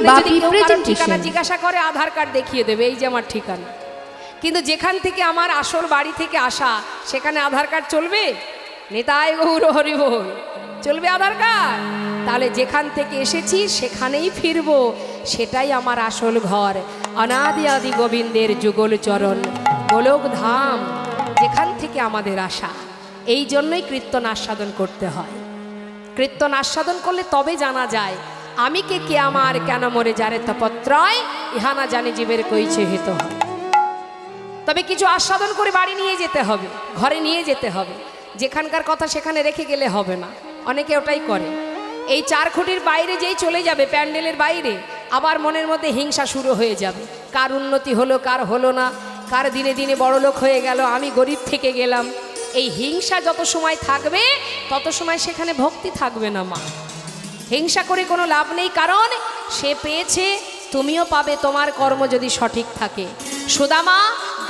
বাপি presentation. ঠিকানা জিজ্ঞাসা করে আধার কার্ড দেখিয়ে দেবে এই যে আমার ঠিকানা, কিন্তু যেখান থেকে আমার আসল বাড়ি থেকে আসা সেখানে আধার কার্ড চলবে? নিতাই গৌর হরি বল, চলবে আধার কার্ড? তাহলে যেখান থেকে এসেছি সেখানেই ফিরবো, সেটাই আমার আসল ঘর। অনাদি আদি গোবিন্দের যুগল চরণ গোলক ধাম, যেখান থেকে আমাদের আসা। এই জন্যই কীর্তন আস্বাদন করতে হয়। কীর্তন আস্বাদন করলে তবে জানা যায় আমি কে আমার কেন মরে যারে তপত্রয় ইহানা জানি জীবের কইছে হেত হয়। তবে কিছু আস্বাদন করে বাড়ি নিয়ে যেতে হবে, ঘরে নিয়ে যেতে হবে। যেখানকার কথা সেখানে রেখে গেলে হবে না, অনেকে ওটাই করে। এই 4 খুঁটির বাইরে যেই চলে যাবে, প্যান্ডেলের বাইরে, আবার মনের মধ্যে হিংসা শুরু হয়ে যাবে। কার উন্নতি হলো, কার হলো না, কার দিনে দিনে বড়লোক হয়ে গেল, আমি গরিব থেকে গেলাম। এই হিংসা যত সময় থাকবে তত সময় সেখানে ভক্তি থাকবে না মা। হিংসা করে কোনো লাভ নেই, কারণ সে পেয়েছে, তুমিও পাবে তোমার কর্ম যদি সঠিক থাকে। সুদামা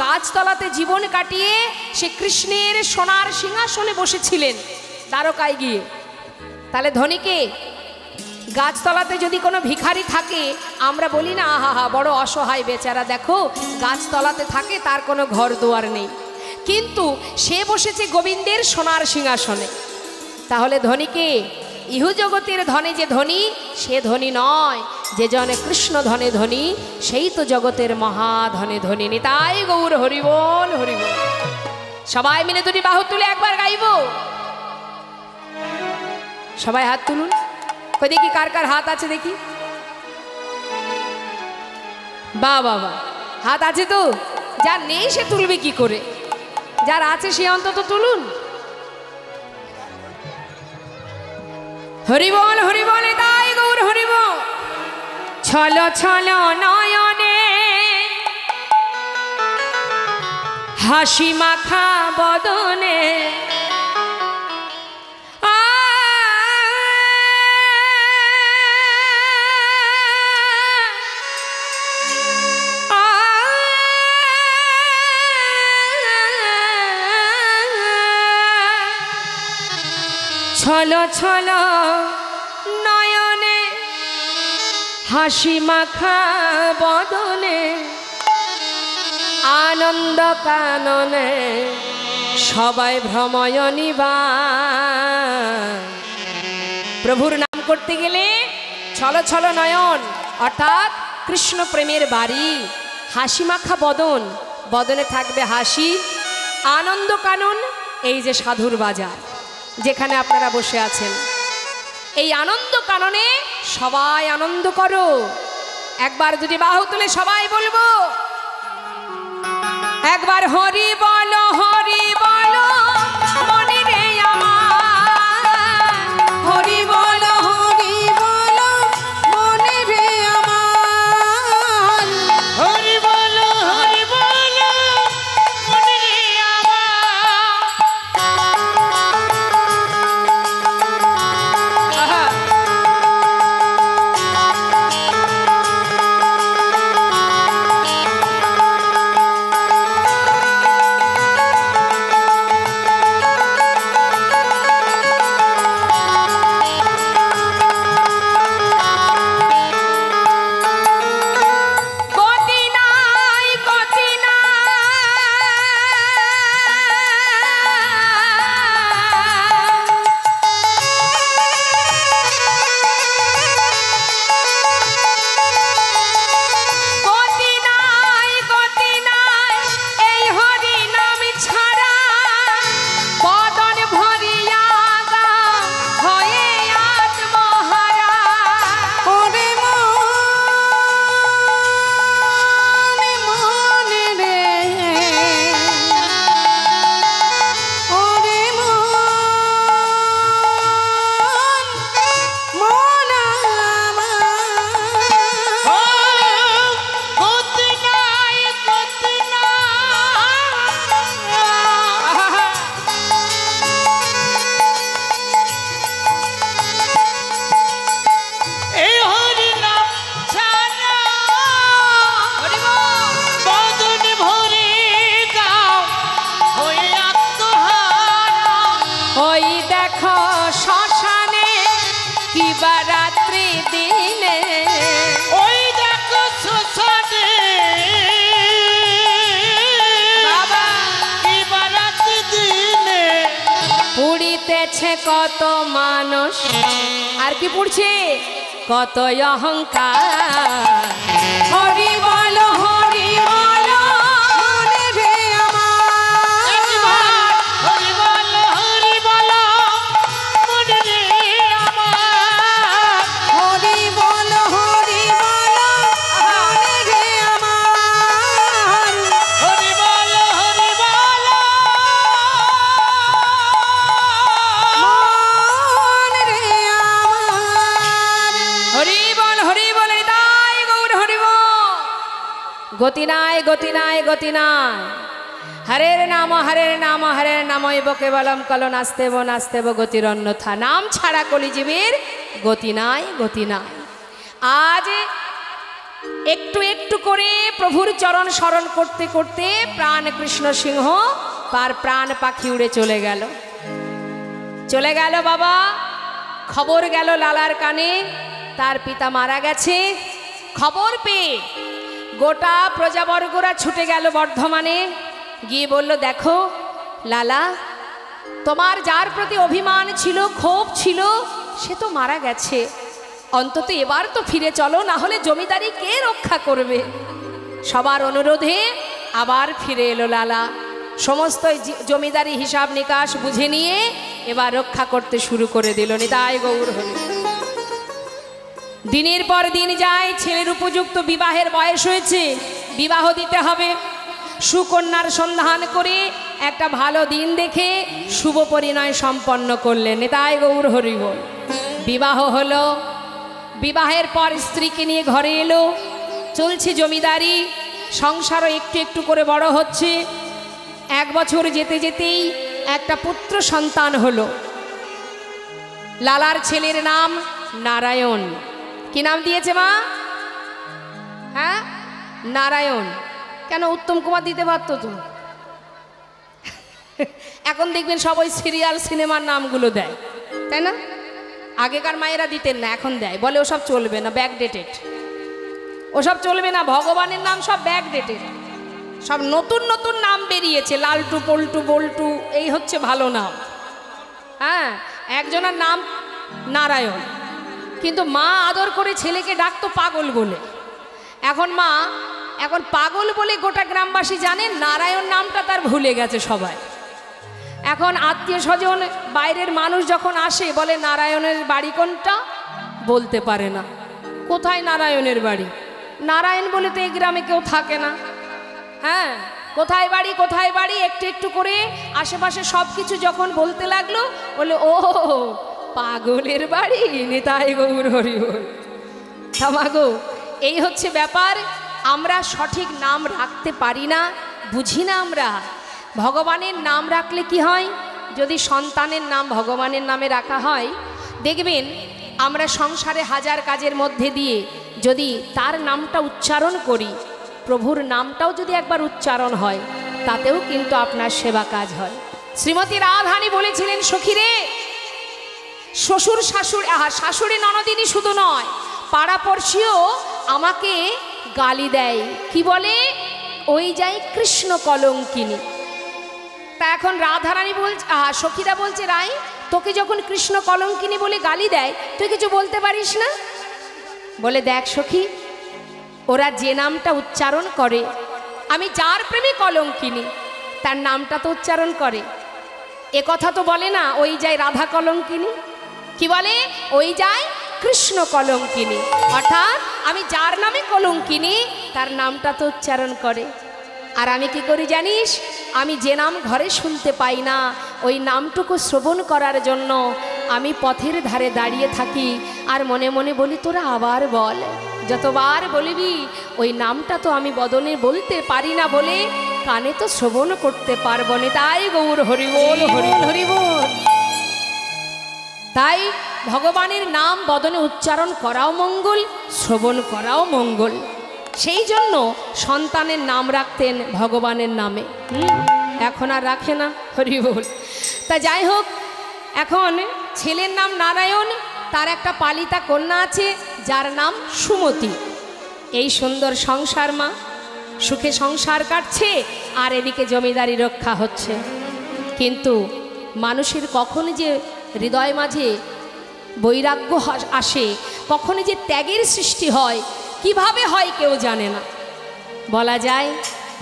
গাছতলাতে জীবন কাটিয়ে সে কৃষ্ণের সোনার সিংহাসনে বসেছিলেন দ্বারকায় গিয়ে। তাহলে ধনীকে গাছতলাতে যদি কোনো ভিখারি থাকে, আমরা বলি না আহা বড় অসহায় বেচারা, দেখো গাছতলাতে থাকে, তার কোনো ঘর দুয়ার নেই, কিন্তু সে বসেছে গোবিন্দের সোনার সিংহাসনে। তাহলে ধনীকে ইহু জগতের ধনে যে ধনী, সে ধনী নয়, যে জনে কৃষ্ণ ধনে ধনী সেই তো জগতের মহাধনে ধনী। নিতাই গৌর হরিবোল হরিবোল। সবাই মিলে দুটি বাহু তুলে একবার গাইব। সবাই হাত তুলুন, কই দেখি কার কার হাত আছে দেখি। বাবা হাত আছে তো, যার নেই সে তুলবে কি করে, যার আছে সে অন্তত তুলুন। হরিবল হরিবল তাই গৌর হরিবল। ছল ছল নয়নে হাসি মাখা বদনে ছল ছল নয়নে হাসি মাখা বদনে আনন্দ কাননে সবাই ভ্রময় নিবান। প্রভুর নাম করতে গেলে ছল ছল নয়ন অর্থাৎ কৃষ্ণ প্রেমের বাড়ি, হাসি মাখা বদন, বদনে থাকবে হাসি, আনন্দ কানন এই যে সাধুর বাজার যেখানে আপনারা বসে আছেন, এই আনন্দ কাননে সবাই আনন্দ করো। একবার দুটি বাহু তুলে সবাই বলবো, একবার হরি বলো হরি বলো মনে রে আমার, হরি বলো হরি বলো মনে রে আমার, হরি বলো হরি বলো মনে রে আমার। পুড়েছে কত মানুষ, আর কি পুড়ছে? কত অহংকার। হরি বল হরি বল মনে রে আমার, হরি বল হরি বল মনে রে আমার, হরি বল হরি বল মনে রে আমার, হরি বল হরি বল মনে রে আমার, হরি বল হরি বল হৃদয় গৌর হরি বল। গতি নাই গতি নাই গতি নাই, হরের নাম হরের নাম হরের নামৈব কেবলম কলো নাস্তেব নাস্তেব গতির অন্যথা। নাম ছাড়া কলিজীবের গতি নাই গতি নাই। আজ একটু একটু করে প্রভুর চরণ স্মরণ করতে করতে প্রাণ কৃষ্ণ সিংহ তার প্রাণ পাখি উড়ে চলে গেল। চলে গেল বাবা, খবর গেল লালার কানে তার পিতা মারা গেছে। খবর পেয়ে গোটা প্রজাবর্গরা ছুটে গেল বর্ধমানে, গিয়ে বলল, দেখো লালা, তোমার যার প্রতি অভিমান ছিল, ক্ষোভ ছিল, সে তো মারা গেছে। অন্তত এবার তো ফিরে চলো, না হলে জমিদারি কে রক্ষা করবে? সবার অনুরোধে আবার ফিরে এলো লালা। সমস্ত জমিদারি হিসাব নিকাশ বুঝে নিয়ে এবার রক্ষা করতে শুরু করে দিল। নিতাই গৌর হরি। দিনের পর দিন যায়, ছেলের উপযুক্ত বিবাহের বয়স হয়েছে, বিবাহ দিতে হবে। সুকন্যার সন্ধান করে একটা ভালো দিন দেখে শুভ পরিণয় সম্পন্ন করলেন। নিতাই গৌর হরি বল। বিবাহ হলো, বিবাহের পর স্ত্রীকে নিয়ে ঘরে এলো, চলছে জমিদারি, সংসারও একটু একটু করে বড় হচ্ছে। 1 বছর যেতে যেতেই একটা পুত্র সন্তান হলো। লালার ছেলের নাম নারায়ণ। কি নাম দিয়েছে মা? হ্যাঁ, নারায়ণ। কেন উত্তম কুমার দিতে পারতো তো? এখন দেখবেন সবাই সিরিয়াল সিনেমার নামগুলো দেয়, তাই না? আগেকার মায়েরা দিতেন না, এখন দেয়, বলে ওসব চলবে না, ব্যাকডেটেড, ওসব চলবে না। ভগবানের নাম সব ব্যাকডেটেড, সব নতুন নতুন নাম বেরিয়েছে, লালটু পল্টু বল্টু, এই হচ্ছে ভালো নাম। হ্যাঁ, একজনের নাম নারায়ণ, কিন্তু মা আদর করে ছেলেকে ডাকতো পাগল বলে। এখন পাগল বলে গোটা গ্রামবাসী জানেন, নারায়ণ নামটা তার ভুলে গেছে সবাই। এখন আত্মীয় স্বজন বাইরের মানুষ যখন আসে, বলে নারায়ণের বাড়ি কোনটা, বলতে পারে না। কোথায় নারায়ণের বাড়ি? নারায়ণ বলে তো এই গ্রামে কেউ থাকে না। হ্যাঁ, কোথায় বাড়ি কোথায় বাড়ি একটু একটু করে আশেপাশে সব কিছু যখন বলতে লাগলো, বলে ও পাগলের বাড়ি। নিতাই গৌর হরি বল। থামাগো, এই হচ্ছে ব্যাপার। আমরা সঠিক নাম রাখতে পারি না, বুঝি না আমরা। ভগবানের নাম রাখলে কি হয়? যদি সন্তানের নাম ভগবানের নামে রাখা হয়, দেখবেন আমরা সংসারে হাজার কাজের মধ্যে দিয়ে যদি তার নামটা উচ্চারণ করি, প্রভুর নামটাও যদি একবার উচ্চারণ হয়, তাতেও কিন্তু আপনার সেবা কাজ হয়। শ্রীমতী রাধারানী বলেছিলেন, সখীরে, শ্বশুর শাশুড়ি, শাশুড়ি ননদিনী শুধু নয়, পাড়াপড়শিও আমাকে গালি দেয়। কি বলে? ওই যাই কৃষ্ণ কলঙ্কিনী। তা এখন রাধারানী বলছে, সখীরা বলছে, রাই, তোকে যখন কৃষ্ণ কলঙ্কিনী বলে গালি দেয়, তুই কিছু বলতে পারিস না? বলে, দেখ সখী, ওরা যে নামটা উচ্চারণ করে, আমি যার প্রেমে কলঙ্কিনী, তার নামটা তো উচ্চারণ করে। এ কথা তো বলে না ওই যায় রাধা কলঙ্কিনী। কি বলে? ওই যায় কৃষ্ণ কলঙ্কিনী। অর্থাৎ আমি যার নামে কলঙ্কিনী, তার নামটা তো উচ্চারণ করে। আর আমি কি করি জানিস? আমি যে নাম ঘরে শুনতে পাই না, ওই নামটুকু শ্রবণ করার জন্য আমি পথের ধারে দাঁড়িয়ে থাকি, আর মনে মনে বলি, তোরা আবার বল। যতবার বলিবি, ওই নামটা তো আমি বদনে বলতে পারি না বলে কানে তো শ্রবণ করতে পারবো না। তাই গৌর হরি বল, হরি হরি বল। তাই ভগবানের নাম বদনে উচ্চারণ করাও মঙ্গল, শ্রবণ করাও মঙ্গল। সেই জন্য সন্তানের নাম রাখতেন ভগবানের নামে। এখন আর রাখে না, হরি বল। তা যাই হোক, এখন ছেলের নাম নারায়ণ, তার একটা পালিতা কন্যা আছে যার নাম সুমতি। এই সুন্দর সংসার, মা সুখে সংসার কাটছে, আর এদিকে জমিদারি রক্ষা হচ্ছে। কিন্তু মানুষের কখন যে হৃদয় মাঝে বৈরাগ্য আসে, কখনো যে ত্যাগের সৃষ্টি হয়, কিভাবে হয় কেউ জানে না। বলা যায়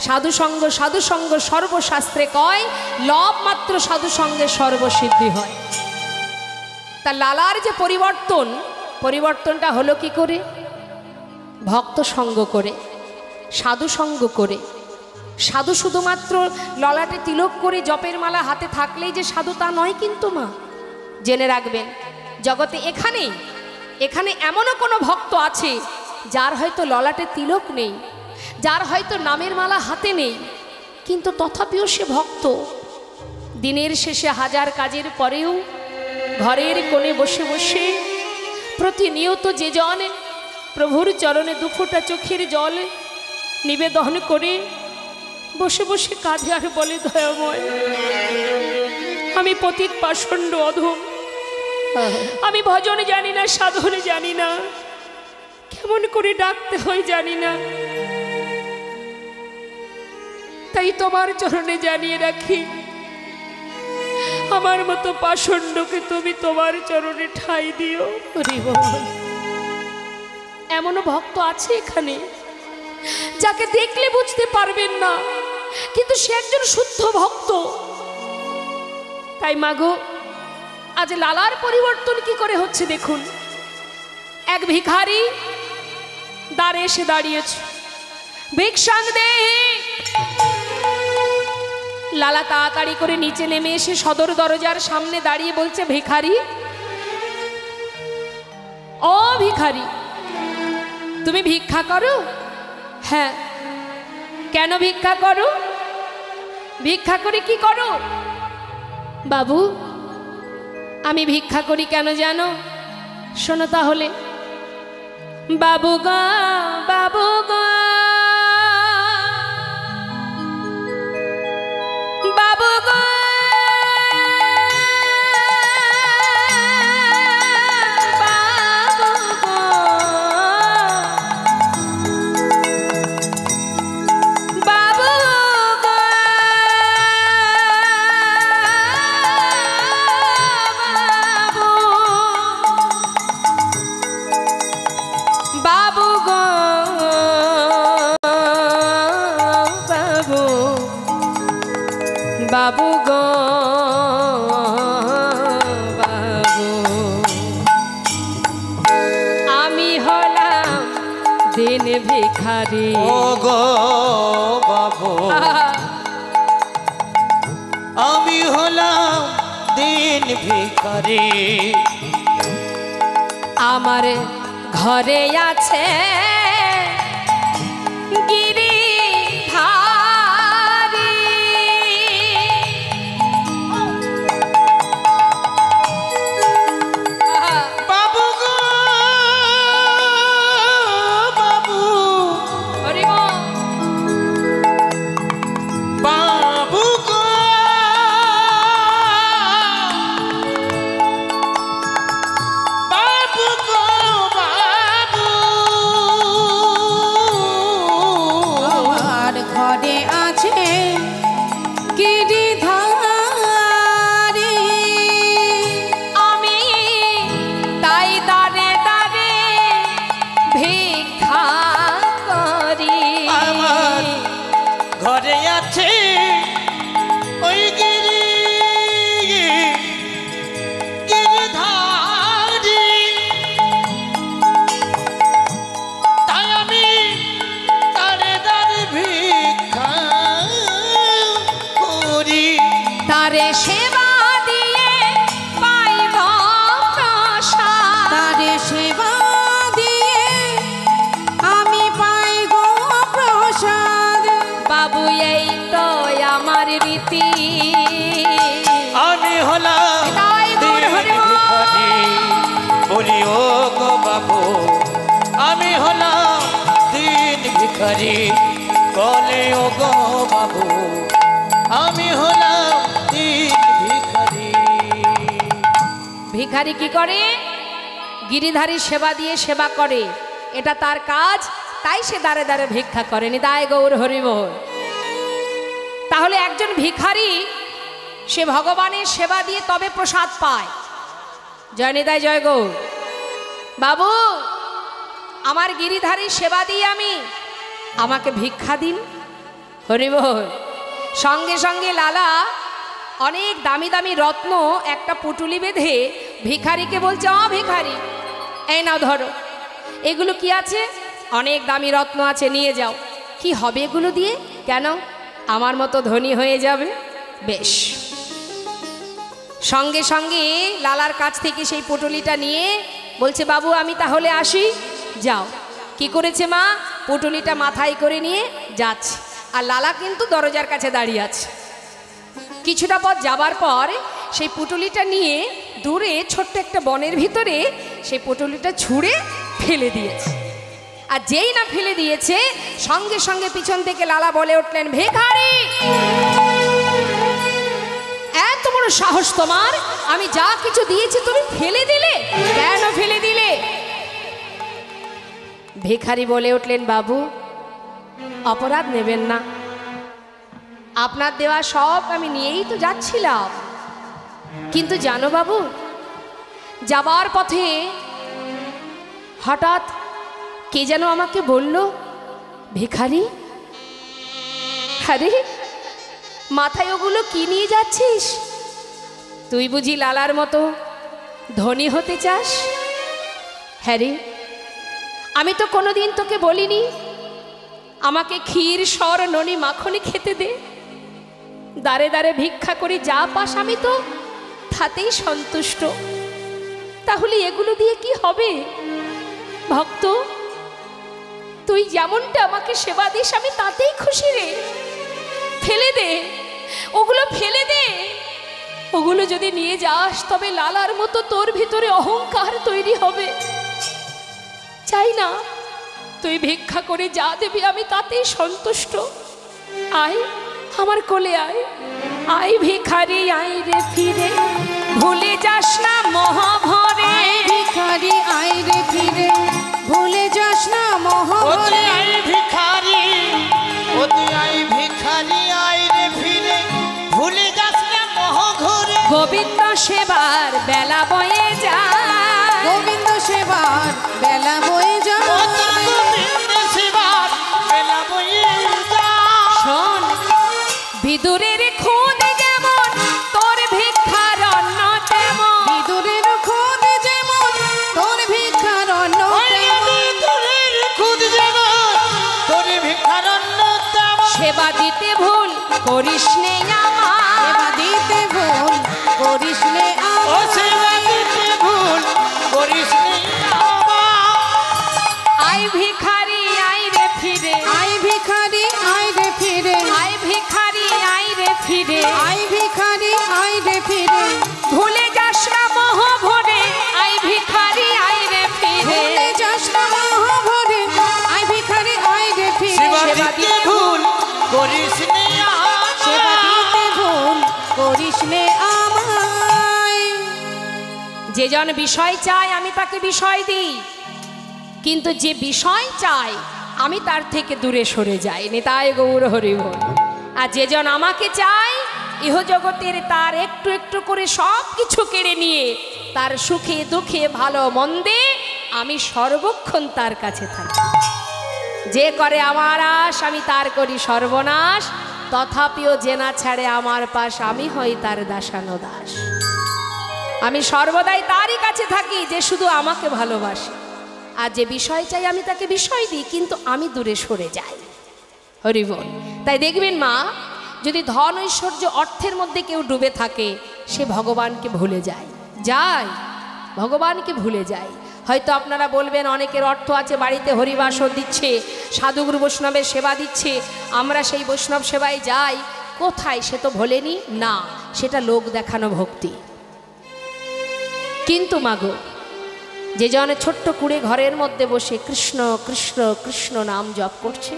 সাধুসঙ্গ সাধুসঙ্গ সর্বশাস্ত্রে কয়, লব মাত্র সাধুসঙ্গে সর্বসিদ্ধি হয়। তা লালার যে পরিবর্তনটা হলো কি করে? ভক্ত সঙ্গ করে, সাধু সঙ্গ করে। সাধু শুধুমাত্র ললাটে তিলক করে জপের মালা হাতে থাকলেই যে সাধু তা নয় কিন্তু মা, জেনে রাখবেন জগতে এখানে এমনও কোনো ভক্ত আছে যার হয়তো ললাটে তিলক নেই, যার হয়তো নামের মালা হাতে নেই, কিন্তু তথাপিও সে ভক্ত। দিনের শেষে হাজার কাজের পরেও ঘরের কোণে বসে বসে প্রতিনিয়ত যে জন প্রভুর চরণে দুফোঁটা চোখের জল নিবেদন করে বসে বসে কাঁধে আর বলে, দয়াময় আমি পতিত পাষণ্ড অধম, আমি ভজন জানি না, সাধন জানি না, কেমন করে ডাকতে হয় জানি না, তাই তোমার চরণে জানিয়ে রাখি, আমার মতো পাষণ্ডকে তুমি তোমার চরণে ঠাঁই দিও। এমনও ভক্ত আছে এখানে যাকে দেখলে বুঝতে পারবেন না, কিন্তু সে একজন শুদ্ধ ভক্ত। তাই মাগো, আজ লালার পরিবর্তন কি করে হচ্ছে দেখুন। এক ভিখারি দ্বারে এসে দাঁড়িয়েছে, ভিক্ষাং দেহি। লালা তাড়াতাড়ি করে নিচে নেমে এসে সদর দরজার সামনে দাঁড়িয়ে বলছে, ভিখারি, ও ভিখারি, তুমি ভিক্ষা করো? হ্যাঁ। কেন ভিক্ষা করো? ভিক্ষা করে কি করো? বাবু, আমি ভিক্ষা করি কেন জানো? শোনো তাহলে। বাবু গো, বাবু গো, বাবু গো, বাবু গো, বাবু, আমি হলাম দিন ভিখারি। ও গো বাবু, আমি হলাম দিন ভিখারি। আমার ঘরে আছে বলে, ও গো বাবু, আমি হলাম দিন ভিখারি। ভিখারি কি করে? গিরিধারী সেবা দিয়ে সেবা করে, এটা তার কাজ, তাই সে দাঁড়ে দাঁড়ে ভিক্ষা করে। নিতাই গৌর হরিবোল। তাহলে একজন ভিখারি সে ভগবানের সেবা দিয়ে তবে প্রসাদ পায়, জয় নিতাই জয় গৌর। বাবু, আমার গিরিধারী সেবা দিই আমি, আমাকে ভিক্ষা দিন। হরি বল। সঙ্গে সঙ্গে লালা অনেক দামি দামি রত্ন একটা পুটুলি বেঁধে ভিখারিকে বলছে, ভিখারি, এই নাও ধরো, এগুলো কি আছে? অনেক দামি রত্ন আছে, নিয়ে যাও। কি হবে এগুলো দিয়ে? কেন? আমার মতো ধনী হয়ে যাবে। বেশ। সঙ্গে সঙ্গে লালার কাছ থেকে সেই পুটুলিটা নিয়ে বলছে, বাবু আমি তাহলে আসি। যাও। কি করেছে মা? পুটুলিটা মাথায় করে নিয়ে যাচ্ছে, আর লালা কিন্তু দরজার কাছে দাঁড়িয়ে আছে। কিছুটা পথ যাবার পর সেই পুটুলিটা নিয়ে দূরে ছোট্ট একটা বনের ভিতরে সেই পুটুলিটা ছুঁড়ে ফেলে দিয়েছে। আর যেই না ফেলে দিয়েছে, সঙ্গে সঙ্গে পিছন থেকে লালা বলে উঠলেন, ভিখারি, এত বড় সাহস তোমার! আমি যা কিছু দিয়েছি তুমি ফেলে দিলে, কেন ফেলে দিলে? ভিখারি বলে উঠলেন, বাবু অপরাধ নেবেন না, আপনার দেওয়া সব আমি নিয়েই তো যাচ্ছিলাম। কিন্তু জানো বাবু, যাবার পথে হঠাৎ কে যেন আমাকে বলল, ভিখারি, আরে মাথায় ওগুলো কি নিয়ে যাচ্ছিস? তুই বুঝি লালার মতো ধনী হতে চাস? হ্যাঁ রে, আমি তো কোনোদিন তোকে বলিনি আমাকে ক্ষীর সর ননি মাখনি খেতে দে। দাঁড়ে দাঁড়ে ভিক্ষা করি, যা পাস আমি তো তাতেই সন্তুষ্ট। তাহলে এগুলো দিয়ে কি হবে? ভক্ত, তুই যেমনটা আমাকে সেবা দিস আমি তাতেই খুশি রে। ফেলে দে, ওগুলো ফেলে দে। ওগুলো যদি নিয়ে যাস তবে লালার মতো তোর ভিতরে অহংকার তৈরি হবে। চাই না, তুই ভিক্ষা করে যা দেবি আমি তাতেই সন্তুষ্ট। আয় আমার কোলে আয়, আয় ভিখারি আয় রে ফিরে, ভুলে যাস না মহাভরে। ভিখারি আয় রে ফিরে, ভুলে যাস না মহাভরে। আয় ভিখারি, আয় ভিখারি আয় রে ফিরে, ভুলে যাস না মহাঘরে। গোবিন্দ সেবার বেলা বয়ে যায়, গোবিন্দ সেবার বেলা বয়ে যায়। গোবিন্দ সেবার বেলা বয়ে যায়। শোন, বিদুরের খুদ যেমন তোর ভিক্ষার অন্ন তেমন। বিদুরের খুদ যেমন তোর ভিক্ষার অন্ন তেমন। বিদুরের খুদ যেমন তোর ভিক্ষার অন্ন তেমন। সেবা দিতে ভুল করিস নে আমার, সেবা দিতে ভুল করিস নে ও আমার। সেবা দিতে ভুল করিস নে আমার। আয় ভিখারি আয় রে ফিরে, আয় ভিখারি আয় রে ফিরে, আয় ভিখারি আয় রে ফিরে। আয় ভিখারি আয় রে ফিরে, ভুলে যাস না মহাভরে। আয় ভিখারি আয় রে ফিরে, ভুলে যাস না মহাভরে। আয় ভিখারি আয় রে ফিরে, সেবা সেবা দিতে ভুল করিস নে সেবা আমার। দিতে ভুল করিস নে আমায়। যে জন বিষয় চায় আমি তাকে বিষয় দিই, কিন্তু যে বিষয় চায় আমি তার থেকে দূরে সরে যাই। নিতাই গৌর হরি বল। আর যে জন আমাকে চায়, ইহজগতের তার একটু একটু করে সব কিছু কেড়ে নিয়ে তার সুখে দুঃখে ভালো মন্দে আমি সর্বক্ষণ তার কাছে থাকি। যে করে আমার আশ আমি তার করি সর্বনাশ, তথাপিও যে না ছাড়ে আমার পাশ আমি হই তার দাসানো দাস। আমি সর্বদাই তারই কাছে থাকি যে শুধু আমাকে ভালোবাসে। আর যে বিষয় চাই আমি তাকে বিষয় দিই, কিন্তু আমি দূরে সরে যাই। হরি বল। তাই দেখবেন মা, যদি ধন ঐশ্বর্য অর্থের মধ্যে কেউ ডুবে থাকে, সে ভগবানকে ভুলে যায়, ভগবানকে ভুলে যায়। হয়তো আপনারা বলবেন অনেকের অর্থ আছে, বাড়িতে হরিবাসর দিচ্ছে, সাধুগুরু বৈষ্ণবের সেবা দিচ্ছে, আমরা সেই বৈষ্ণব সেবায় যাই। কোথায়? সে তো ভোলেনি না, সেটা লোক দেখানো ভক্তি। কিন্তু মাগো, যে জন ছোট্ট কুড়ে ঘরের মধ্যে বসে কৃষ্ণ কৃষ্ণ কৃষ্ণ নাম জপ করছে,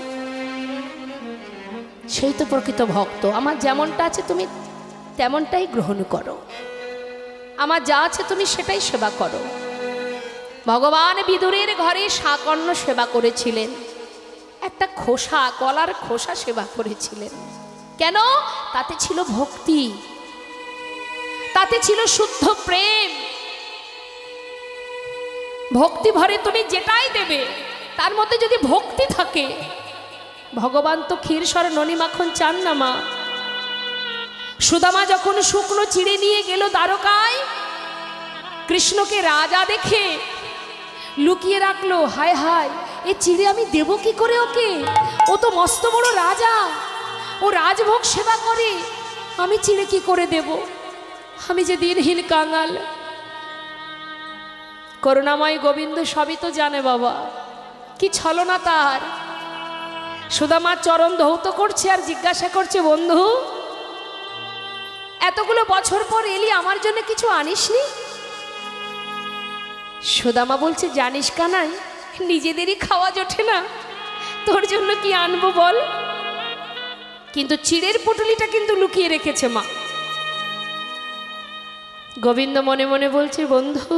সেই তো প্রকৃত ভক্ত। আমার যেমনটা আছে তুমি তেমনটাই গ্রহণ করো, আমার যা আছে তুমি সেটাই সেবা করো। ভগবান বিদুরের ঘরে শাকন্য সেবা করেছিলেন, একটা খোসা, কলার খোসা সেবা করেছিলেন। কেন? তাতে ছিল ভক্তি, তাতে ছিল শুদ্ধ প্রেম। ভক্তি ভরে তুমি যেটাই দেবে তার মধ্যে যদি ভক্তি থাকে, ভগবান তো ক্ষীর সর ননি মাখন চান না মা। সুদামা যখন শুকনো চিড়ে নিয়ে গেল দ্বারকায়, কৃষ্ণকে রাজা দেখে লুকিয়ে রাখলো। হায় হায়, এ চিড়ে আমি দেব কি করে ওকে? ও তো মস্ত বড় রাজা, ও রাজভোগ সেবা করে, আমি চিড়ে কি করে দেব? আমি যে দিনহীন কাঙাল। করুণাময় গোবিন্দ সবই তো জানে বাবা, কি ছলনা তার। সুদামার চরণ ধৌত করছে আর জিজ্ঞাসা করছে, বন্ধু এতগুলো বছর পর এলি, আমার জন্য কিছু আনিসনি? সুদামা বলছে, জানিস কানাই, নিজেদেরই খাওয়া জোটে না, তোর জন্য কি আনবো বল? কিন্তু চিড়ের পুটুলিটা কিন্তু লুকিয়ে রেখেছে মা। গোবিন্দ মনে মনে বলছে, বন্ধু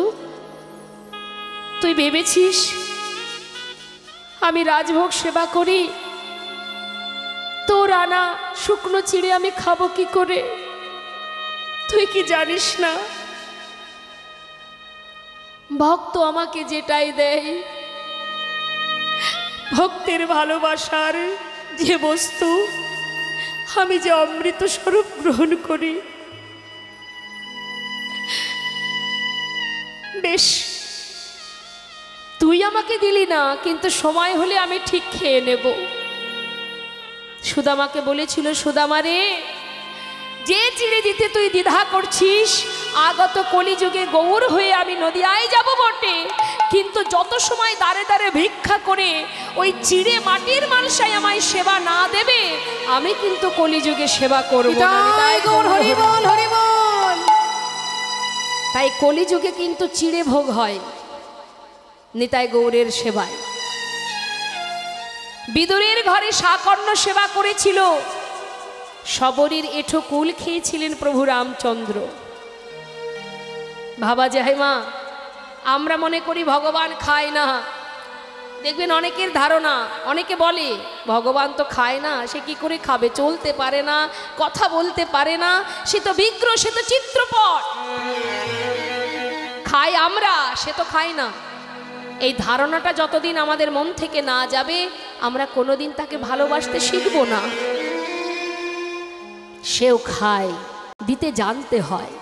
তুই ভেবেছিস আমি রাজভোগ সেবা করি? তোর আনা শুকনো চিড়ে আমি খাবো কি করে? তুই কি জানিস না ভক্ত আমাকে যেটাই দেয়, ভক্তের ভালোবাসার যে বস্তু, আমি যে অমৃত স্বরূপ গ্রহণ করি। বেশ, তুই আমাকে দিলি না, কিন্তু সময় হলে আমি ঠিক খেয়ে নেব। সুদামাকে বলেছিল, সুদামা রে, যে চিড়ে দিতে তুই দ্বিধা করছিস, আগত কলিযুগে গৌর হয়ে আমি নদিয়ায় যাব বটে, কিন্তু যত সময় দাঁড়ে দাঁড়ে ভিক্ষা করে ওই চিড়ে মাটির মানুষাই আমায় সেবা না দেবে, আমি কিন্তু কলিযুগে সেবা করব না। তাই কলিযুগে কিন্তু চিড়ে ভোগ হয় নিতাই গৌরের সেবায়। বিদুরের ঘরে সাকর্ণ সেবা করেছিল, শবরীর এঁঠো কুল খেয়েছিলেন প্রভু রামচন্দ্র। ভাবা যায় মা, আমরা মনে করি ভগবান খায় না। দেখবেন অনেকের ধারণা, অনেকে বলে ভগবান তো খায় না, সে কি করে খাবে? চলতে পারে না, কথা বলতে পারে না, সে তো বিগ্রহ, সে তো চিত্রপট। খাই আমরা, সে তো খায় না। এই ধারণাটা যতদিন আমাদের মন থেকে না যাবে, আমরা কোনোদিন তাকে ভালোবাসতে শিখব না। সেও খায়, দিতে জানতে হয়।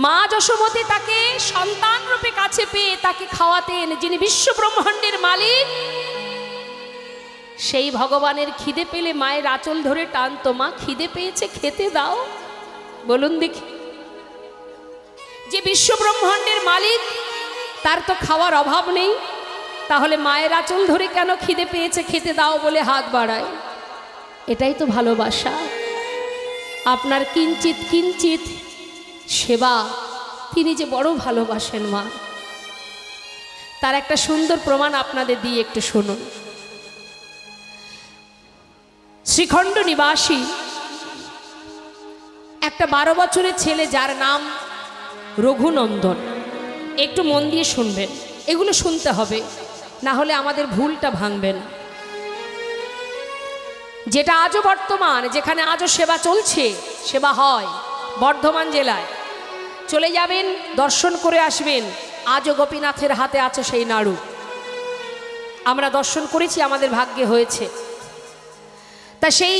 মা যশোমতী তাকে সন্তান রূপে কাছে পেয়ে তাকে খাওয়াতেন, যিনি বিশ্ব ব্রহ্মাণ্ডের মালিক। সেই ভগবানের খিদে পেলে মায়ের আঁচল ধরে টানতো, মা খিদে পেয়েছে, খেতে দাও। বলুন দেখি, যে বিশ্ব ব্রহ্মাণ্ডের মালিক, তার তো খাওয়ার অভাব নেই, তাহলে মায়ের আঁচল ধরে কেন খিদে পেয়েছে খেতে দাও বলে হাত বাড়ায়? এটাই তো ভালোবাসা। আপনার কিঞ্চিত কিঞ্চিত সেবা তিনি যে বড় ভালোবাসেন মা, তার একটা সুন্দর প্রমাণ আপনাদের দিয়ে একটু শুনুন। শ্রীখণ্ড নিবাসী একটা 12 বছরের ছেলে, যার নাম রঘুনন্দন। একটু মন দিয়ে শুনবেন, এগুলো শুনতে হবে, না হলে আমাদের ভুলটা ভাঙবেন। যেটা আজও বর্তমান, যেখানে আজও সেবা চলছে, সেবা হয় বর্ধমান জেলায়। চলে যাবেন, দর্শন করে আসবেন, আজও গোপীনাথের হাতে আছে সেই নাড়ু। আমরা দর্শন করেছি, আমাদের ভাগ্যে হয়েছে। তা সেই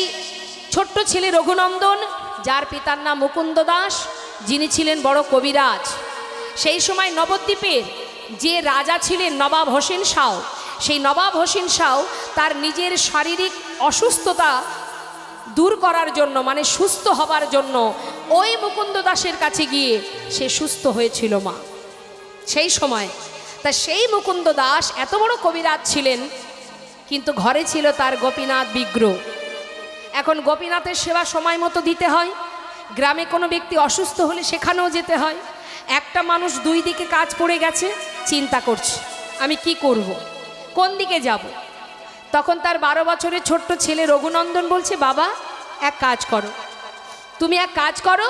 ছোট্ট ছেলে রঘুনন্দন, যার পিতার নাম মুকুন্দ দাস, যিনি ছিলেন বড় কবিরাজ। সেই সময় নবদ্বীপের যে রাজা ছিলেন নবাব হোসেন শাহ, সেই নবাব হোসেন শাহ তার নিজের শারীরিক অসুস্থতা দূর করার জন্য, মানে সুস্থ হবার জন্য, ওই মুকুন্দ দাসের কাছে গিয়ে সে সুস্থ হয়েছিল মা সেই সময়। তা সেই মুকুন্দ দাস এত বড় কবিরাজ ছিলেন, কিন্তু ঘরে ছিল তার গোপীনাথ বিগ্রহ। এখন গোপীনাথের সেবা সময় মতো দিতে হয়। গ্রামে কোনো ব্যক্তি অসুস্থ হলে সেখানেও যেতে হয়। একটা মানুষ দুই দিকে কাজ পড়ে গেছে, চিন্তা করছে আমি কি করব, কোন দিকে যাব। তখন তার 12 বছরের ছোট্ট ছেলে রঘুনন্দন বলছে, বাবা এক কাজ করো, তুমি এক কাজ করো,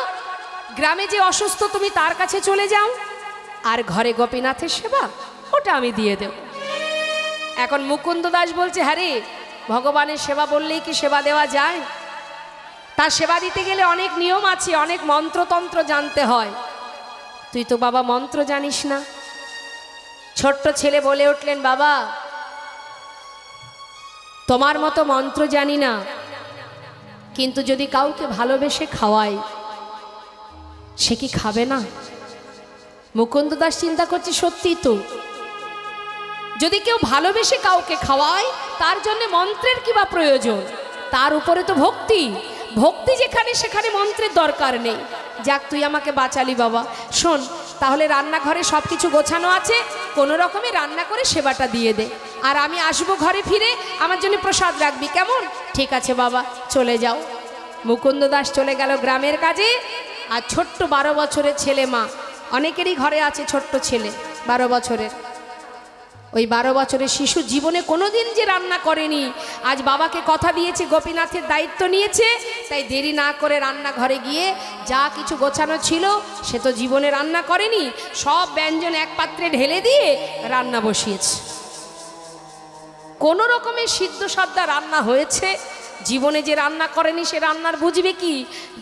গ্রামে যে অসুস্থ তুমি তার কাছে চলে যাও, আর ঘরে গোপীনাথের সেবা ওটা আমি দিয়ে দেব। এখন মুকুন্দ দাস বলছে, হ্যাঁ রে, ভগবানের সেবা বললেই কি সেবা দেওয়া যায়? তার সেবা দিতে গেলে অনেক নিয়ম আছে, অনেক মন্ত্রতন্ত্র জানতে হয়। তুই তো বাবা মন্ত্র জানিস না, ছোট্ট ছেলে বলে উঠলেন, বাবা তোমার মতো মন্ত্র জানি না, কিন্তু যদি কাউকে ভালোবেসে খাওয়াই সে কি খাবে না? মুকুন্দ দাস চিন্তা করছে, সত্যি তো, যদি কেউ ভালোবেসে কাউকে খাওয়ায় তার জন্য মন্ত্রের কি বা প্রয়োজন? তার উপরে তো ভক্তি, ভক্তি যেখানে সেখানে মন্ত্রের দরকার নেই। যাক, তুই আমাকে বাঁচালি বাবা। শোন, তাহলে রান্নাঘরে সব কিছু গোছানো আছে, কোনো রকমে রান্না করে সেবাটা দিয়ে দে, আর আমি আসবো ঘরে ফিরে, আমার জন্য প্রসাদ রাখবি, কেমন? ঠিক আছে বাবা, চলে যাও। মুকুন্দ দাস চলে গেল গ্রামের কাজে। আর ছোট্ট 12 বছরের ছেলে, মা অনেকেরই ঘরে আছে ছোট্ট ছেলে 12 বছরের, ওই 12 বছরের শিশু জীবনে কোনোদিন যে রান্না করেনি, আজ বাবাকে কথা দিয়েছে, গোপীনাথের দায়িত্ব নিয়েছে, তাই দেরি না করে রান্নাঘরে গিয়ে যা কিছু গোছানো ছিল সে তো জীবনে রান্না করেনি, সব ব্যঞ্জন এক পাত্রে ঢেলে দিয়ে রান্না বসিয়েছে। কোনো রকমের সিদ্ধ সাদ্দা রান্না হয়েছে, জীবনে যে রান্না করেনি সে রান্নার বুঝবে কি?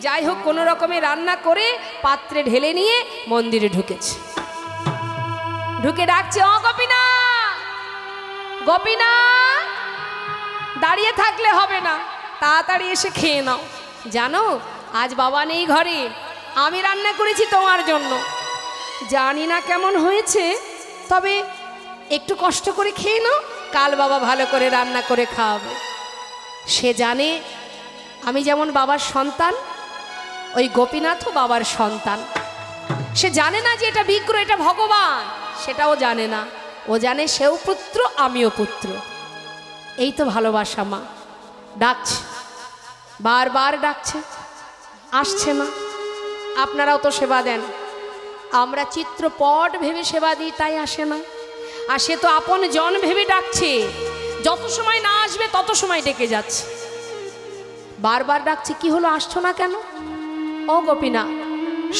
যাই হোক, কোনো রকমে রান্না করে পাত্রে ঢেলে নিয়ে মন্দিরে ঢুকেছে। ঢুকে ডাকছে, ও গোপীনাথ, গোপীনাথ, দাঁড়িয়ে থাকলে হবে না, তাড়াতাড়ি এসে খেয়ে নাও। জানো, আজ বাবা নেই ঘরে, আমি রান্না করেছি তোমার জন্য। জানি না কেমন হয়েছে, তবে একটু কষ্ট করে খেয়ে নাও, কাল বাবা ভালো করে রান্না করে খাওয়াবে। সে জানে আমি যেমন বাবার সন্তান, ওই গোপীনাথও বাবার সন্তান। সে জানে না যে এটা বিগ্র, এটা ভগবান, সেটাও জানে না। ও জানে সেও পুত্র, আমিও পুত্র। এই তো ভালোবাসা। মা ডাকছে, বারবার ডাকছে, আসছে না। আপনারাও তো সেবা দেন, আমরা চিত্রপট ভেবে সেবা দিই, তাই আসে না। আর সে তো আপন জন ভেবে ডাকছে, যত সময় না আসবে তত সময় ডেকে যাচ্ছে, বারবার ডাকছে। কি হলো, আসছো না কেন? ও গোপীনাথ,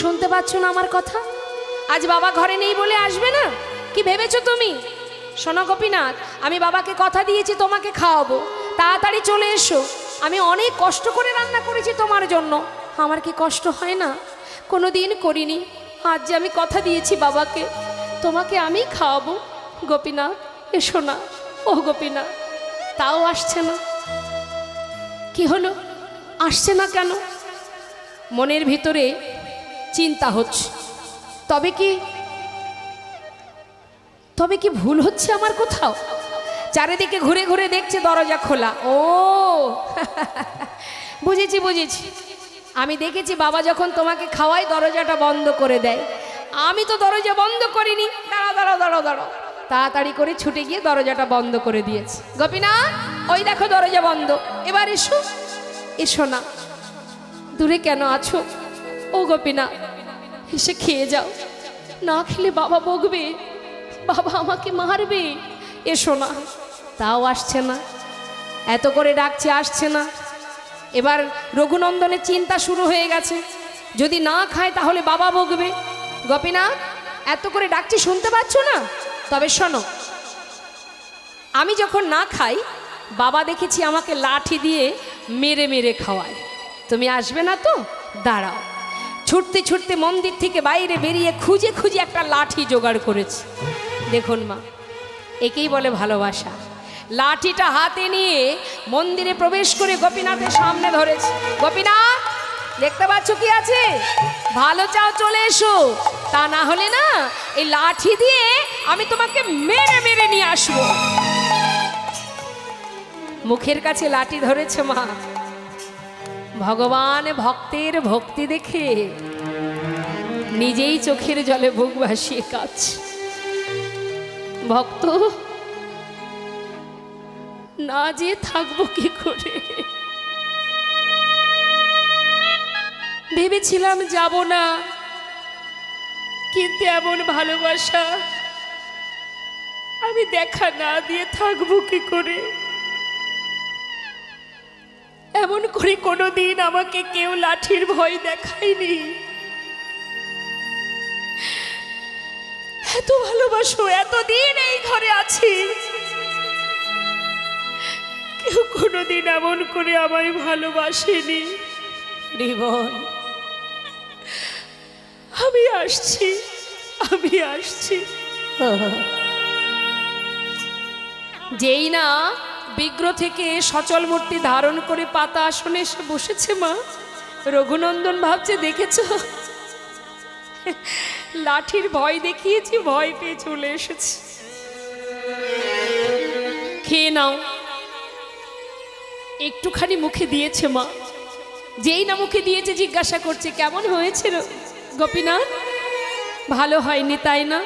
শুনতে পাচ্ছ না আমার কথা? আজ বাবা ঘরে নেই বলে আসবে না? কি ভেবেছো তুমি? শোনো গোপীনাথ, আমি বাবাকে কথা দিয়েছি তোমাকে খাওয়াবো, তাড়াতাড়ি চলে এসো। আমি অনেক কষ্ট করে রান্না করেছি তোমার জন্য, আমার কি কষ্ট হয় না? কোনো দিন করিনি, আজ যে আমি কথা দিয়েছি বাবাকে, তোমাকে আমি খাওয়াবো। গোপীনাথ এসো না। ও গোপীনাথ, তাও আসছে না। কি হলো, আসছে না কেন? মনের ভিতরে চিন্তা হচ্ছে, তবে কি ভুল হচ্ছে আমার কোথাও? চারিদিকে ঘুরে ঘুরে দেখছে দরজা খোলা। ও বুঝেছি, আমি দেখেছি বাবা যখন তোমাকে খাওয়ায় দরজাটা বন্ধ করে দেয়, আমি তো দরজা বন্ধ করিনি। দাঁড়াও, তাড়াতাড়ি করে ছুটে গিয়ে দরজাটা বন্ধ করে দিয়েছে। গোপীনাথ, ওই দেখো দরজা বন্ধ, এবার এসো। এসো না, দূরে কেন আছো? ও গোপীনাথ, এসে খেয়ে যাও, না খেলে বাবা বকবে, বাবা আমাকে মারবে। এসো না। তাও আসছে না, এত করে ডাকছে, আসছে না। এবার রঘুনন্দনের চিন্তা শুরু হয়ে গেছে, যদি না খায় তাহলে বাবা বকবে। গোপীনাথ, এত করে ডাকছি, শুনতে পাচ্ছ না? তবে শোনো, আমি যখন না খাই, বাবা দেখেছি আমাকে লাঠি দিয়ে মেরে মেরে খাওয়ায়, তুমি আসবে না তো? দাঁড়াও। ছুটতে ছুটতে মন্দির থেকে বাইরে বেরিয়ে খুঁজে খুঁজে একটা লাঠি জোগাড় করেছি। দেখুন মা, একেই বলে ভালোবাসা। লাঠিটা হাতে নিয়ে মন্দিরে প্রবেশ করে গোপীনাথের সামনে ধরেছে। গোপীনাথ, দেখতে পাচ্ছ কি আছে? ভালো চাও চলে এসো, তা না হলে না এই লাঠি দিয়ে আমি তোমাকে মেরে মেরে নিয়ে আসবো। মুখের কাছে লাঠি ধরেছে মা। ভগবান ভক্তের ভক্তি দেখে নিজেই চোখের জলে বুক ভাসিয়ে কাঁদছে। ভক্ত, না যে থাকবো কি করে? ভেবেছিলাম যাব না, কিন্তু এমন ভালোবাসা আমি দেখা না দিয়ে থাকবো কি করে? এমন করে কোনোদিন আমাকে কেউ লাঠির ভয় দেখায়নি। এত ভালোবাসো, এতদিন এই ঘরে আছি, কেউ কোনোদিন এমন করে আমায় ভালোবাসেনি। রিবন, আমি আসছি। যেই না বিগ্রহ থেকে সচল মূর্তি ধারণ করে পাতা আসনে এসে বসেছে মা, রঘুনন্দন ভাবছে দেখেছ, লাঠির ভয় দেখিয়েছি, ভয় পেয়ে চলে এসেছে। খেয়ে নাও। একটুখানি মুখে দিয়েছে মা, যেই না মুখে দিয়েছে জিজ্ঞাসা করছে কেমন হয়েছে গোপীনাথ? ভালো হয়নি তাই না?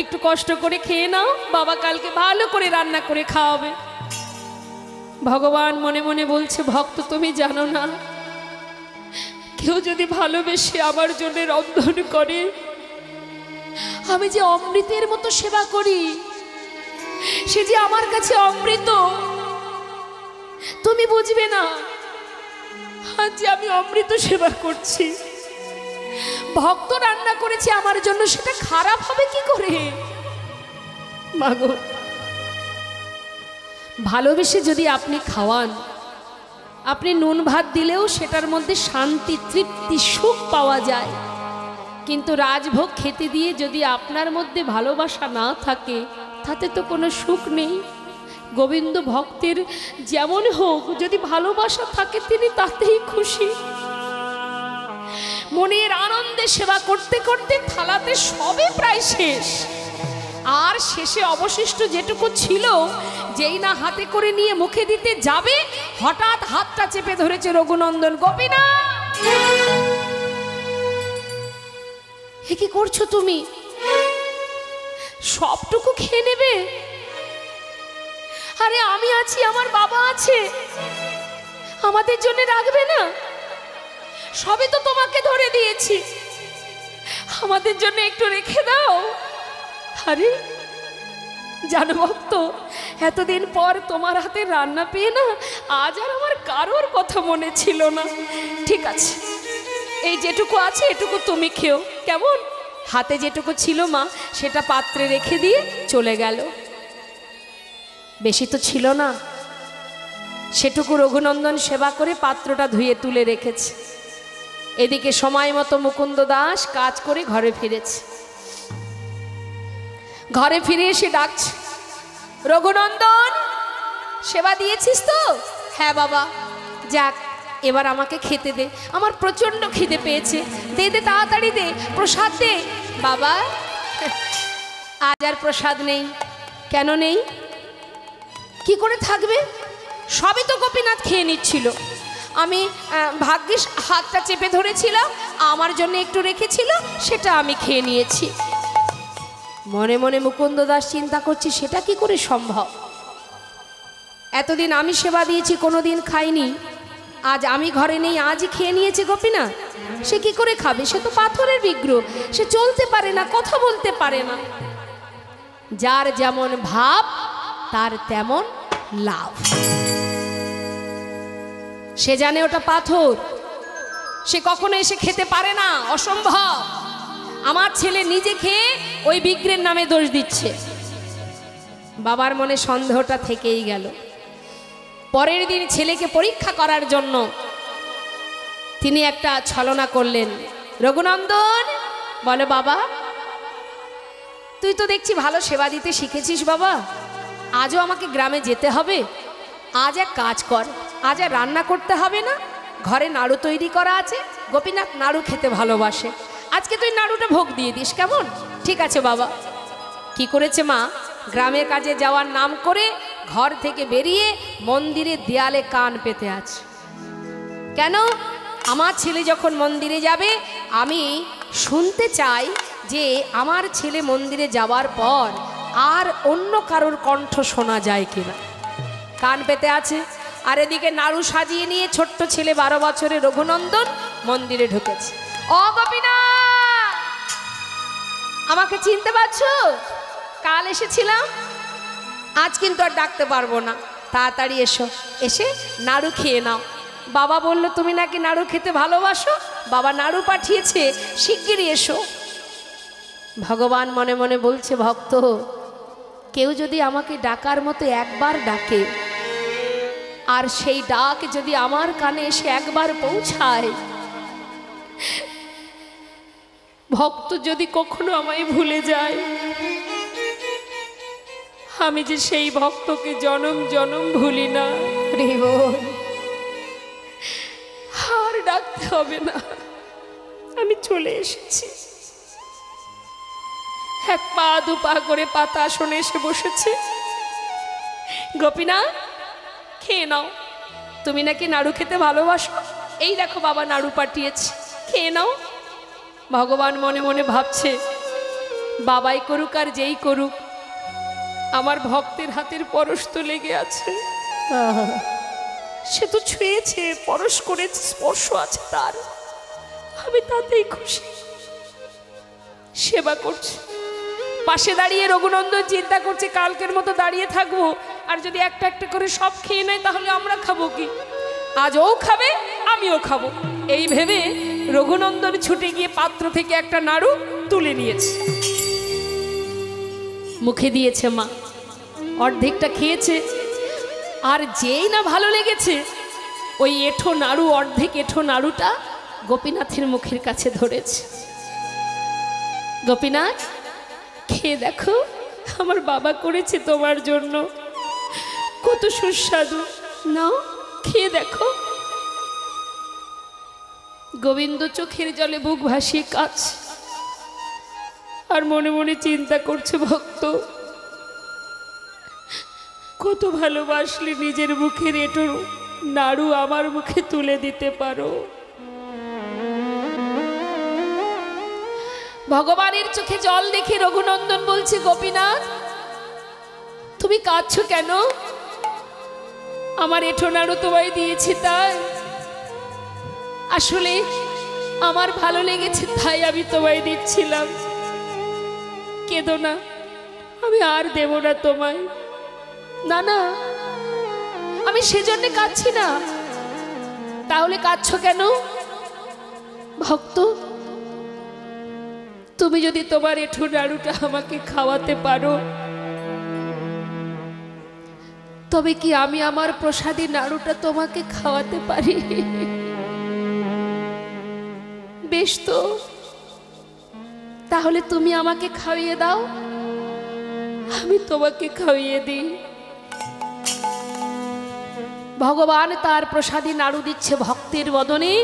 একটু কষ্ট করে খেয়ে নাও, বাবা কালকে ভালো করে রান্না করে খাওয়াবে। ভগবান মনে মনে বলছে ভক্ত তুমি জানো না, কেউ যদি ভালোবেসে আমার জন্য রন্ধন করে, আমি যে অমৃতের মতো সেবা করি, সে যে আমার কাছে অমৃত, তুমি বুঝবে না আজ যে আমি অমৃত সেবা করছি। ভক্ত রান্না করেছে আমার জন্য, সেটা খারাপ হবে কি করে? মাগো, ভালোবেসে যদি আপনি খাওয়ান, আপনি নুন ভাত দিলেও সেটার মধ্যে শান্তি, তৃপ্তি, সুখ পাওয়া যায়। কিন্তু রাজভোগ খেতে দিয়ে যদি আপনার মধ্যে ভালোবাসা না থাকে, তাতে তো কোনো সুখ নেই। গোবিন্দ ভক্তের যেমন হোক, যদি ভালোবাসা থাকে তিনি তাতেই খুশি। মনের আনন্দে সেবা করতে করতে থালাতে সবে প্রায় শেষ, আর শেষে অবশিষ্ট যেটুকু ছিল, যেই না হাতে করে নিয়ে মুখে দিতে যাবে, হঠাৎ হাতটা চেপে ধরেছে রঘুনন্দন। গোপীনাথ, এ কি করছো তুমি? সবটুকু খেয়ে নেবে? আরে আমি আছি, আমার বাবা আছে, আমাদের জন্য রাখবে না? সবে তো তোমাকে ধরে দিয়েছি, আমাদের জন্য একটু রেখে দাও। আরে জানো ভক্ত, এতদিন পর তোমার হাতে রান্না পেয়ে না, আজ আর আমার কারোর কথা মনে ছিল না। ঠিক আছে, এই যেটুকু আছে এটুকু তুমি খেও, কেমন? হাতে যেটুকু ছিল মা, সেটা পাত্রে রেখে দিয়ে চলে গেল। বেশি তো ছিল না, সেটুকু রঘুনন্দন সেবা করে পাত্রটা ধুয়ে তুলে রেখেছে। এদিকে সময় মতো মুকুন্দ দাস কাজ করে ঘরে ফিরেছে। ঘরে ফিরে এসে ডাকছে, রঘুনন্দন সেবা দিয়েছিস তো? হ্যাঁ বাবা। যাক, এবার আমাকে খেতে দে, আমার প্রচন্ড খিদে পেয়েছে, দে দে তাড়াতাড়ি দে, প্রসাদ দে। বাবা, আজ আর প্রসাদ নেই। কেন নেই? কি করে থাকবে? সবই তো গোপীনাথ খেয়ে নিচ্ছিল, আমি ভাগ্যিস হাতটা চেপে ধরেছিলাম, আমার জন্য একটু রেখেছিল, সেটা আমি খেয়ে নিয়েছি। মনে মনে মুকুন্দ দাস চিন্তা করছি, সেটা কি করে সম্ভব? এতদিন আমি সেবা দিয়েছি, কোনোদিন খাইনি, আজ আমি ঘরে নেই, আজই খেয়ে নিয়েছে গোপীনাথ। সে কি করে খাবে? সে তো পাথরের বিগ্রহ, সে চলতে পারে না, কথা বলতে পারে না। যার যেমন ভাব তার তেমন লাভ। সে জানে ওটা পাথর, সে কখনো এসে খেতে পারে না, অসম্ভব। আমার ছেলে নিজে খেয়ে ওই বিগ্রহের নামে দোষ দিচ্ছে। বাবার মনে সন্দেহটা থেকেই গেল। পরের দিন ছেলেকে পরীক্ষা করার জন্য তিনি একটা ছলনা করলেন। রঘুনন্দন বলে, বাবা তুই তো দেখছি ভালো সেবা দিতে শিখেছিস বাবা, আজও আমাকে গ্রামে যেতে হবে। আজ এক কাজ কর, আজ আর রান্না করতে হবে না, ঘরে নাড়ু তৈরি করা আছে, গোপীনাথ নাড়ু খেতে ভালোবাসে, আজকে তুই নাড়ুটা ভোগ দিয়ে দিস, কেমন? ঠিক আছে বাবা। কি করেছে মা? গ্রামের কাজে যাওয়ার নাম করে ঘর থেকে বেরিয়ে মন্দিরের দেয়ালে কান পেতে আছে। কেন? আমার ছেলে যখন মন্দিরে যাবে, আমি শুনতে চাই যে আমার ছেলে মন্দিরে যাওয়ার পর আর অন্য কারোর কণ্ঠ শোনা যায় কিনা। কান পেতে আছে। আর এদিকে নাড়ু সাজিয়ে নিয়ে ছোট্ট ছেলে 12 বছরের রঘুনন্দন মন্দিরে ঢুকেছে। ও গোপীনাথ, আমাকে চিনতে পারছো? কাল এসেছিলাম, আজ কিন্তু আর ডাকতে পারবো না, তাড়াতাড়ি এসো, এসে নাড়ু খেয়ে নাও। বাবা বলল তুমি নাকি নাড়ু খেতে ভালোবাসো, বাবা নাড়ু পাঠিয়েছে, শিগগিরই এসো। ভগবান মনে মনে বলছে, ভক্ত কেউ যদি আমাকে ডাকার মতো একবার ডাকে, আর সেই ডাক যদি আমার কানে এসে একবার পৌঁছায়, ভক্ত যদি কখনো আমায় ভুলে যায়, আমি যে সেই ভক্তকে জনম জনম ভুলি না। হরি বল। আর ডাকতে হবে না, আমি চলে এসেছি। এক পা দু পা করে পাতা আসনে এসে বসেছে। গোপীনাথ, খেয়ে নাও, তুমি নাকি নাড়ু খেতে ভালোবাসো, এই দেখো বাবা নাড়ু পাঠিয়েছে, খেয়ে নাও। ভগবান মনে মনে ভাবছে, বাবাই করুক আর যেই করুক, আমার ভক্তের হাতের পরশ তো লেগে আছে। সে তো ছুঁয়েছে, পরশ করেছে, স্পর্শ আছে তার, আমি তাতেই খুশি। সেবা করছে, পাশে দাঁড়িয়ে রঘুনন্দন চিন্তা করছে কালকের মতো দাঁড়িয়ে থাকবো, আর যদি একটা একটা করে সব খেয়ে নেয় তাহলে আমরা খাবো কি? আজ ও খাবে, আমিও খাবো, এই ভেবে রঘুনন্দন ছুটে গিয়ে পাত্র থেকে একটা নাড়ু তুলে নিয়েছে, মুখে দিয়েছে। মা অর্ধেকটা খেয়েছে, আর যেই না ভালো লেগেছে ওই এঁঠো নাড়ু, অর্ধেক এঁঠো নাড়ুটা গোপীনাথের মুখের কাছে ধরেছে। গোপীনাথ, খেয়ে দেখো, আমার বাবা করেছে তোমার জন্য, কত সুস্বাদু, নাও খেয়ে দেখো। গোবিন্দ চোখের জলে বুক ভাসিয়ে কাঁদছে, আর মনে মনে চিন্তা করছে, ভক্ত কত ভালোবাসলে নিজের মুখের এঁটো নাড়ু আমার মুখে তুলে দিতে পারো। ভগবানের চোখে জল দেখে রঘুনন্দন বলছে, গোপীনাথ তুমি কাঁদছো কেন? আমার এঁঠো নাড়ু তোমায় দিয়েছি তাই, আসলে আমার ভালো লেগেছে তাই আমি তোমায় দিচ্ছিলাম, কেঁদো না, আমি আর দেব না তোমায়। না না, আমি সেজন্য কাঁদছি না। তাহলে কাঁদছো কেন? ভক্ত, তুমি যদি তোমার এঁঠো নাড়ুটা আমাকে খাওয়াতে পারো, তবে কি আমি আমার প্রসাদী নাড়ুটা তোমাকে খাওয়াতে পারি? বেশ তো, তাহলে তুমি আমাকে খাইয়ে দাও, আমি তোমাকে খাইয়ে দিই। ভগবান তার প্রসাদী নাড়ু দিচ্ছে ভক্তের বদনে,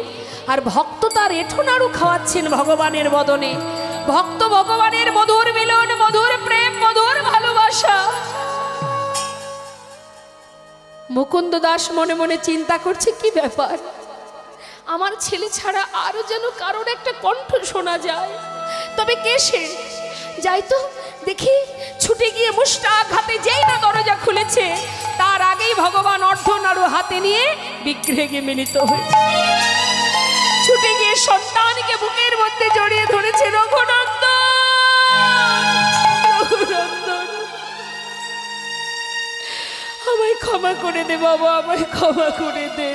আর ভক্ত তার এঁঠো নাড়ু খাওয়াচ্ছেন ভগবানের বদনে। ভক্ত ভগবানের মধুর মিলন, মধুর প্রেম, মধুর ভালোবাসা। মুকুন্দ দাস মনে মনে চিন্তা করছে, কি ব্যাপার, আমার ছেলে ছাড়া আরো যেন কারোর একটা কণ্ঠ শোনা যায়, তবে কে সে? যাই তো দেখি। ছুটে গিয়ে মুষ্টাঘাতে যেই না দরজা খুলেছে, তার আগেই ভগবান অর্ধনাড়ু হাতে নিয়ে বিগ্রহে মিলিত হয়েছে। ছুটে গিয়ে সন্তানকে বুকের মধ্যে জড়িয়ে ধরেছে। রঘুনন্দন, রঘুনন্দন, আমায় ক্ষমা করে দে বাবা, আমায় ক্ষমা করে দে,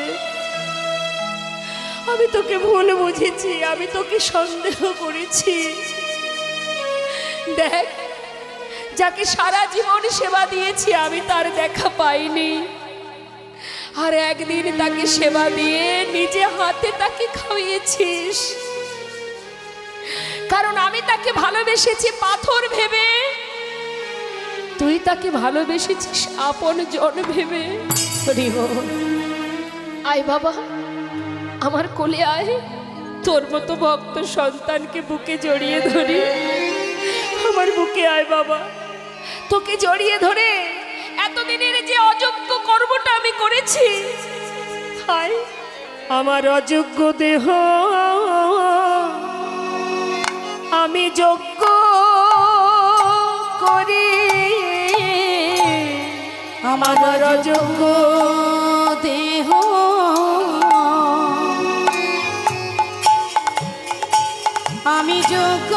আমি তোকে ভুল বুঝেছি, আমি তোকে সন্দেহ করেছি। দেখ, যাকে সারা জীবন সেবা দিয়েছি আমি তার দেখা পাইনি, আর একদিন তাকে সেবা দিয়ে নিজে হাতে তাকে খাইয়েছিস, কারণ আমি তাকে ভালোবেসেছি পাথর ভেবে, তুই তাকে ভালোবেসেছিস আপন জন ভেবে। আয় বাবা, আমার কোলে আয়, তোর মতো ভক্ত সন্তানকে বুকে জড়িয়ে ধরি, আমার বুকে আয় বাবা, তোকে জড়িয়ে ধরে এতদিনের যে অযোগ্য কর্মটা আমি করেছি, আয়, আমার অযোগ্য দেহ আমি যোগ্য করি, আমার অযোগ্য দেহ আমি যোগ্য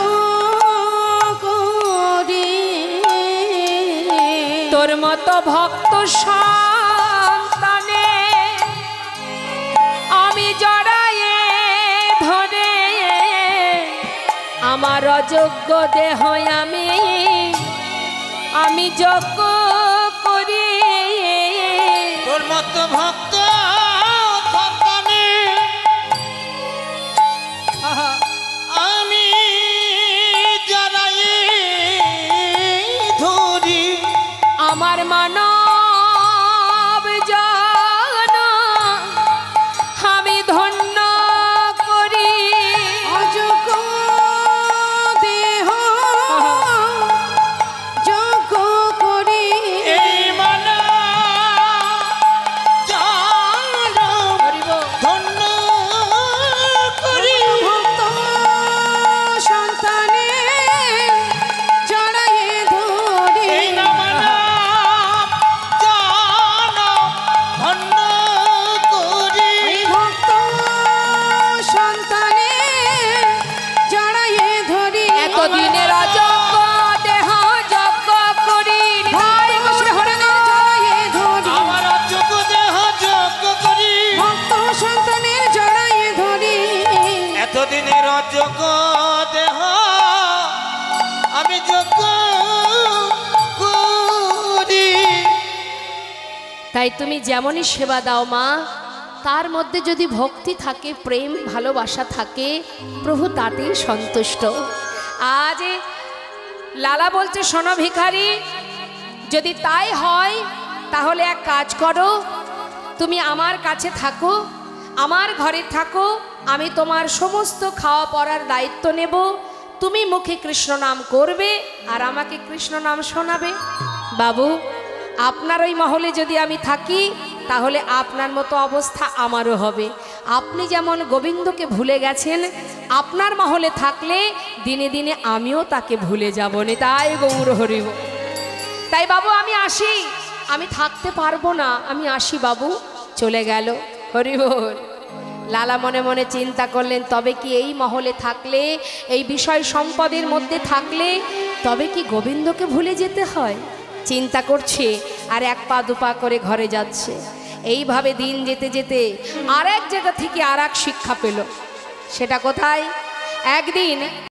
করি, তোর মতো ভক্ত সন্তানে আমি জড়ায়ে ধরে, আমার অযোগ্য দেহ আমি যোগ্য করি, তোর মতো ভক্ত সন্তানে আমি জড়ায়ে ধরি, যোগ্য দেহ আমি যোগ্য করি। তাই তুমি যেমনই সেবা দাও মা, তার মধ্যে যদি ভক্তি থাকে, প্রেম ভালোবাসা থাকে, প্রভু তাতেই সন্তুষ্ট। আজ লালা বলছে, শোনো ভিখারি, যদি তাই হয় তাহলে এক কাজ করো, তুমি আমার কাছে থাকো, আমার ঘরে থাকো, আমি তোমার সমস্ত খাওয়া পড়ার দায়িত্ব নেব, তুমি মুখে কৃষ্ণ নাম করবে আর আমাকে কৃষ্ণ নাম শোনাবে। বাবু, আপনার ওই মহলে যদি আমি থাকি তাহলে আপনার মতো অবস্থা আমারও হবে। আপনি যেমন গোবিন্দকে ভুলে গেছেন, আপনার মহলে থাকলে দিনে দিনে আমিও তাকে ভুলে যাব না। তাই গৌর হরিব। তাই বাবু আমি আসি, আমি থাকতে পারবো না, আমি আসি বাবু। চলে গেল। হরিবল। লালা মনে মনে চিন্তা করলেন, তবে কি এই মহলে থাকলে, এই বিষয় সম্পদের মধ্যে থাকলে তবে কি গোবিন্দকে ভুলে যেতে হয়? চিন্তা করছে আর এক পা দুপা করে ঘরে যাচ্ছে। এইভাবে দিন যেতে যেতে আর এক জায়গা থেকে আর এক শিক্ষা পেল। সেটা কোথায়? একদিন